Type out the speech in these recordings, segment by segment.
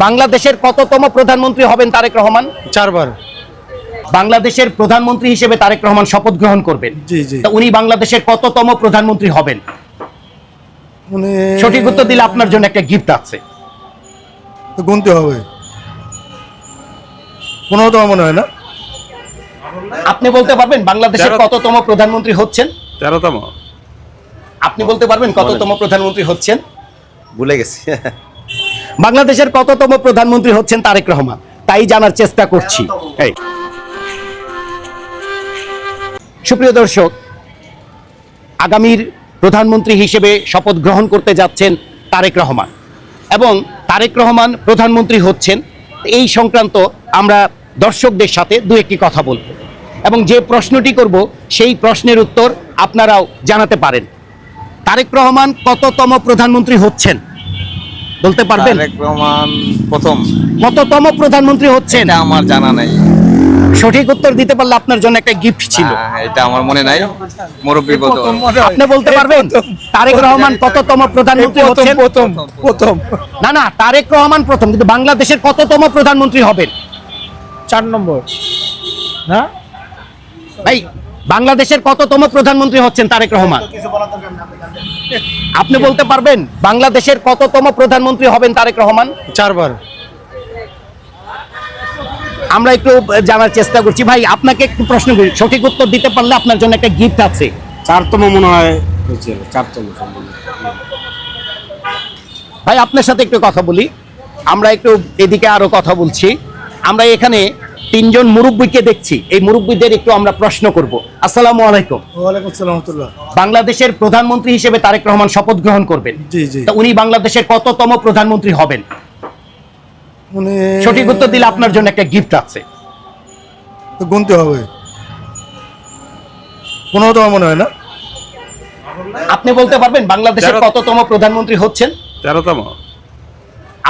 বাংলাদেশের কততম প্রধানমন্ত্রী হবেন তারেক রহমান? 4 বার। বাংলাদেশের প্রধানমন্ত্রী হিসেবে তারেক রহমান শপথ গ্রহণ করবেন। জি জি। তা উনি বাংলাদেশের কততম প্রধানমন্ত্রী হবেন? উনি সঠিক উত্তর দিলে আপনার জন্য একটা গিফট আছে। তো গুনতে হবে, 15তম মনে হয় না? আপনি বলতে পারবেন বাংলাদেশের কততম প্রধানমন্ত্রী হচ্ছেন? 13তম। আপনি বলতে পারবেন কততম প্রধানমন্ত্রী হচ্ছেন? ভুলে গেছি। বাংলাদেশের কততম প্রধানমন্ত্রী হচ্ছেন তারেক রহমান, তাই জানার চেষ্টা করছি। এই সুপ্রিয় দর্শক, আগামীর প্রধানমন্ত্রী হিসেবে শপথ গ্রহণ করতে যাচ্ছেন তারেক রহমান, এবং তারেক রহমান প্রধানমন্ত্রী হচ্ছেন এই সংক্রান্ত আমরা দর্শকদের সাথে দু একটি কথা বলবো, এবং যে প্রশ্নটি করব সেই প্রশ্নের উত্তর আপনারাও জানাতে পারেন। তারেক রহমান কততম প্রধানমন্ত্রী হচ্ছেন বলতে পারবেন? তারেক রহমান প্রথম। কততম প্রধানমন্ত্রী হচ্ছেন এটা আমার জানা নাই। সঠিক উত্তর দিতে পারলে আপনার জন্য একটা গিফট ছিল। এটা আমার মনে নাই, মুরব্বি বলতে পারবে। আপনি বলতে পারবেন তারেক রহমান কততম প্রধানমন্ত্রী হচ্ছেন? প্রথম। না না, তারেক রহমান প্রথম, কিন্তু বাংলাদেশের কততম প্রধানমন্ত্রী হবেন? 4 নম্বর না ভাই, বাংলাদেশের কততম প্রধানমন্ত্রী হচ্ছেন তারেক রহমান? আপনি বলতে পারবেন বাংলাদেশের কততম প্রধানমন্ত্রী হবেন তারেক রহমান? 4 বার। আমরা একটু জানার চেষ্টা করছি। ভাই, আপনাকে একটু প্রশ্ন করি, সঠিক উত্তর দিতে পারলে আপনার জন্য একটা গিফট আছে। 4তম মনে হয় হচ্ছে, 4তম সম্ভবত। ভাই, আপনার সাথে একটু কথা বলি, আমরা একটু এদিকে আরো কথা বলছি। আমরা এখানে 3 জন মুরব্বীকে দেখছি, এই মুরব্বীদের একটু আমরা প্রশ্ন করব। আসসালামু আলাইকুম। ওয়ালাইকুম আসসালাম ওয়া রাহমাতুল্লাহ। বাংলাদেশের প্রধানমন্ত্রী হিসেবে তারেক রহমান শপথ গ্রহণ করবেন। জি জি। তা উনি বাংলাদেশের কততম প্রধানমন্ত্রী হবেন? উনি সঠিক উত্তর দিলে আপনার জন্য একটা গিফট আছে। তো গুনতে হবে, 15তম মনে হয় না? আপনি বলতে পারবেন বাংলাদেশের 13 কততম প্রধানমন্ত্রী হচ্ছেন? 13তম।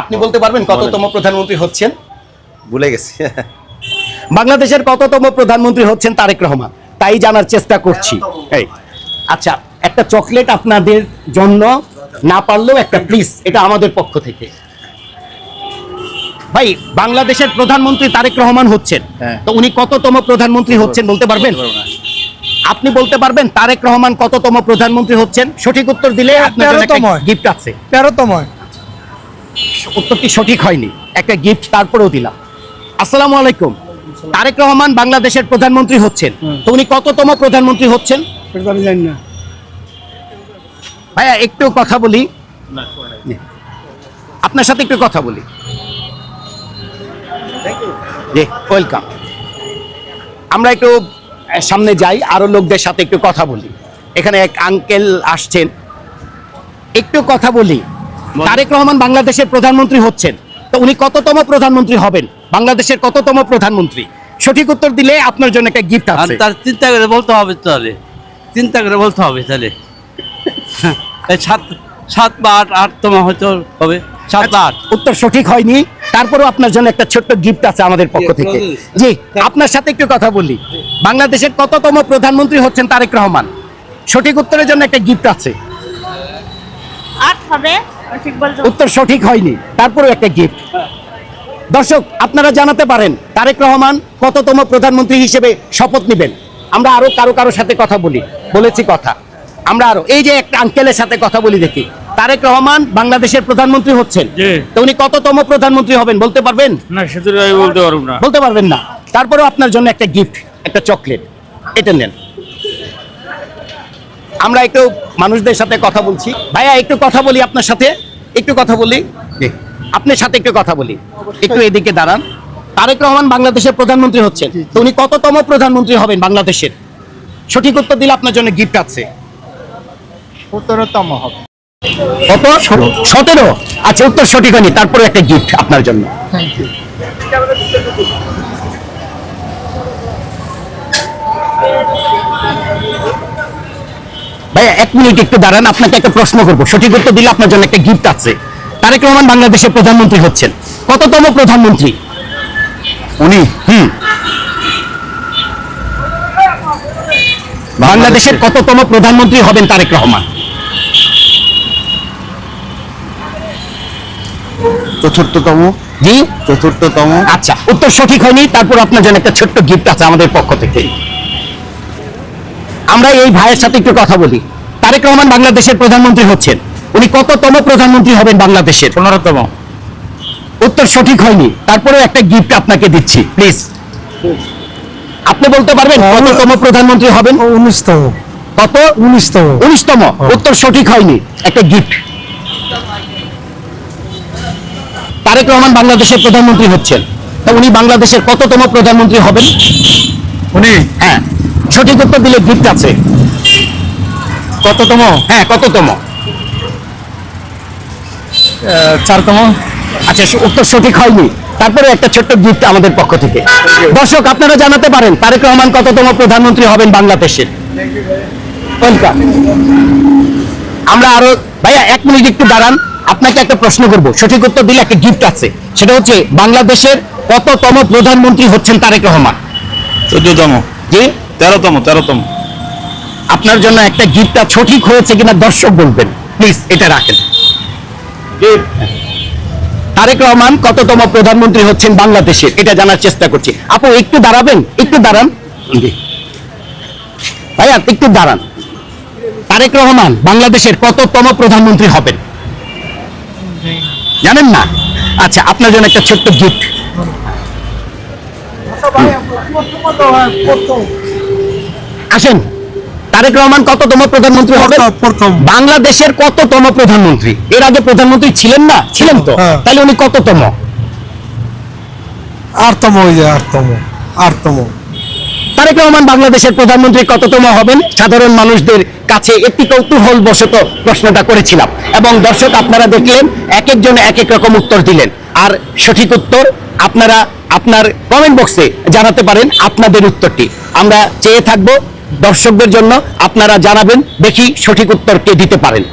আপনি বলতে পারবেন কততম প্রধানমন্ত্রী হচ্ছেন? ভুলে গেছি। বাংলাদেশের কততম প্রধানমন্ত্রী হচ্ছেন তারেক রহমান, তাই জানার চেষ্টা করছি। এই আচ্ছা, একটা চকলেট আপনাদের জন্য, না পারলেও একটা প্লিজ, এটা আমাদের পক্ষ থেকে। ভাই, বাংলাদেশের প্রধানমন্ত্রী তারেক রহমান হচ্ছেন, তো উনি কততম প্রধানমন্ত্রী হচ্ছেন বলতে পারবেন? আপনি বলতে পারবেন তারেক রহমান কততম প্রধানমন্ত্রী হচ্ছেন? সঠিক উত্তর দিলে আপনার জন্য একটা গিফট আছে। 13তম। উত্তরটি সঠিক হয়নি, একটা গিফট তারপরেও দিলাম। আসসালামু আলাইকুম। তারেক রহমান বাংলাদেশের প্রধানমন্ত্রী হচ্ছেন, তো উনি কততম প্রধানমন্ত্রী হচ্ছেন? আমি জানি না ভাইয়া, একটু কথা বলি, আপনার সাথে একটু কথা বলি। ওয়েলকাম। আমরা একটু সামনে যাই, আরো লোকদের সাথে একটু কথা বলি। এখানে এক আঙ্কেল আসছেন, একটু কথা বলি। তারেক রহমান বাংলাদেশের প্রধানমন্ত্রী হচ্ছেন, তো উনি কততম প্রধানমন্ত্রী হবেন? বাংলাদেশের কততম প্রধানমন্ত্রী? সঠিক উত্তর দিলে আপনার জন্য একটা গিফট আছে। তার চিন্তা করে বলতে হবে, তাহলে চিন্তা করে বলতে হবে, তাহলে 7 বা 8তম হয়তো হবে, 7 বা 8। উত্তর সঠিক হয়নি, তারপরেও আপনার জন্য একটা ছোট্ট গিফট আছে আমাদের পক্ষ থেকে। জি, আপনার সাথে একটু কথা বলি। বাংলাদেশের কততম প্রধানমন্ত্রী হচ্ছেন তারেক রহমান? সঠিক উত্তরের জন্য একটা গিফট আছে। 8 হবে, ঠিক বলছো। উত্তর সঠিক হয়নি, তারপরেও একটা গিফট। দর্শক, আপনারা জানাতে পারেন তারেক রহমান কততম প্রধানমন্ত্রী হিসেবে শপথ নেবেন। আমরা আরো কারো সাথে কথা বলি, বলেছি কথা। আমরা আরো এই যে একটা আঙ্কেলের সাথে কথা বলি, দেখি। তারেক রহমান বাংলাদেশের প্রধানমন্ত্রী হচ্ছেন, তো উনি কততম প্রধানমন্ত্রী হবেন বলতে পারবেন? না, সেটা আমি বলতে পারবো না। বলতে পারবেন না, তারপরেও আপনার জন্য একটা গিফট, একটা চকলেট, এটা নেন। আমরা একটু মানুষদের সাথে কথা বলছি। ভাইয়া, একটু কথা বলি আপনার সাথে, একটু কথা বলি। আপনার সাথে একটু কথা বলি, একটু এদিকে দাঁড়ান। তারেক রহমান বাংলাদেশের প্রধানমন্ত্রী হচ্ছেন, তো উনি কততম প্রধানমন্ত্রী হবেন বাংলাদেশের? সঠিক উত্তর দিলে আপনার জন্য গিফট আছে। 17তম হবে। কত? 17। আচ্ছা, উত্তর সঠিক হয়নি, তারপরে একটা গিফট আপনার জন্য। ভাইয়া, 1 মিনিট একটু দাঁড়ান, আপনাকে একটা প্রশ্ন করবো, সঠিক উত্তর দিলে আপনার জন্য একটা গিফট আছে। তারেক রহমান বাংলাদেশের প্রধানমন্ত্রী হচ্ছেন, কততম প্রধানমন্ত্রী উনি? বাংলাদেশের কততম প্রধানমন্ত্রী হবেন তারেক রহমান? চতুর্থতম। জি, চতুর্থতম। আচ্ছা, উত্তর সঠিক হয়নি। তারপর আপনার জন্য একটা ছোট্ট গিফট আছে আমাদের পক্ষ থেকে। আমরা এই ভাইয়ের সাথে একটু কথা বলি। তারেক রহমান বাংলাদেশের প্রধানমন্ত্রী হচ্ছেন, উনি কততম প্রধানমন্ত্রী হবেন বাংলাদেশের? 15তম। উত্তর সঠিক হয়নি, তারপরেও একটা গিফট আপনাকে দিচ্ছি, প্লিজ। আপনি বলতে পারবেন কততম প্রধানমন্ত্রী হবেন? 19তম। কত? 19তম। 19তম। উত্তর সঠিক হয়নি, একটা গিফট। তারেক রহমান বাংলাদেশের প্রধানমন্ত্রী হচ্ছেন, তা উনি বাংলাদেশের কততম প্রধানমন্ত্রী হবেন? উনি হ্যাঁ, সঠিক উত্তর দিলে গিফট আছে। কততম? হ্যাঁ, কততম? 4তম। আচ্ছা, উত্তর সঠিক হয়নি, তারপরে একটা ছোট্ট গিফট আমাদের পক্ষ থেকে। দর্শক, আপনারা জানাতে পারেন তারেক রহমান কততম প্রধানমন্ত্রী হবেন বাংলাদেশের? ওয়েলকাম। আমরা আরো, ভাইয়া 1 মিনিট একটু দাঁড়ান, আপনাকে একটা প্রশ্ন করব, সঠিক উত্তর দিলে একটা গিফট আছে। সেটা হচ্ছে বাংলাদেশের কততম প্রধানমন্ত্রী হচ্ছেন তারেক রহমান? 14তম। জি, 13তম। আপনার জন্য একটা গিফট সঠিক হয়েছে কিনা দর্শক বলবেন, প্লিজ এটা রাখেন। তারেক রহমান কততম প্রধানমন্ত্রী হচ্ছেন বাংলাদেশের, এটা জানার চেষ্টা করছি। আপু একটু দাঁড়াবেন, একটু দাঁড়ান। জি। ভাইয়া একটু দাঁড়ান। তারেক রহমান বাংলাদেশের কততম প্রধানমন্ত্রী হবেন জানেন না? আচ্ছা, আপনার জন্য একটা ছোট্ট গিফট। আসেন, তারেক রহমান কততম প্রধানমন্ত্রী হবেন? প্রথম। বাংলাদেশের কততম প্রধানমন্ত্রী? এর আগে প্রধানমন্ত্রী ছিলেন না? ছিলেন তো, হ্যাঁ। তাহলে উনি কততম? 8তম হয়ে যায়। 8তম। তারেক রহমান বাংলাদেশের প্রধানমন্ত্রী কততম হবেন? সাধারণ মানুষদের কাছে একটি কৌতূহল বশত প্রশ্নটা করেছিলাম, এবং দর্শক আপনারা দেখলেন এক একজন এক এক রকম উত্তর দিলেন। আর সঠিক উত্তর আপনারা আপনার কমেন্ট বক্সে জানাতে পারেন আপনাদের উত্তরটি। আমরা চেয়ে থাকবো দর্শকদের জন্য, আপনারা জানাবেন, দেখি সঠিক উত্তর কে দিতে পারেন।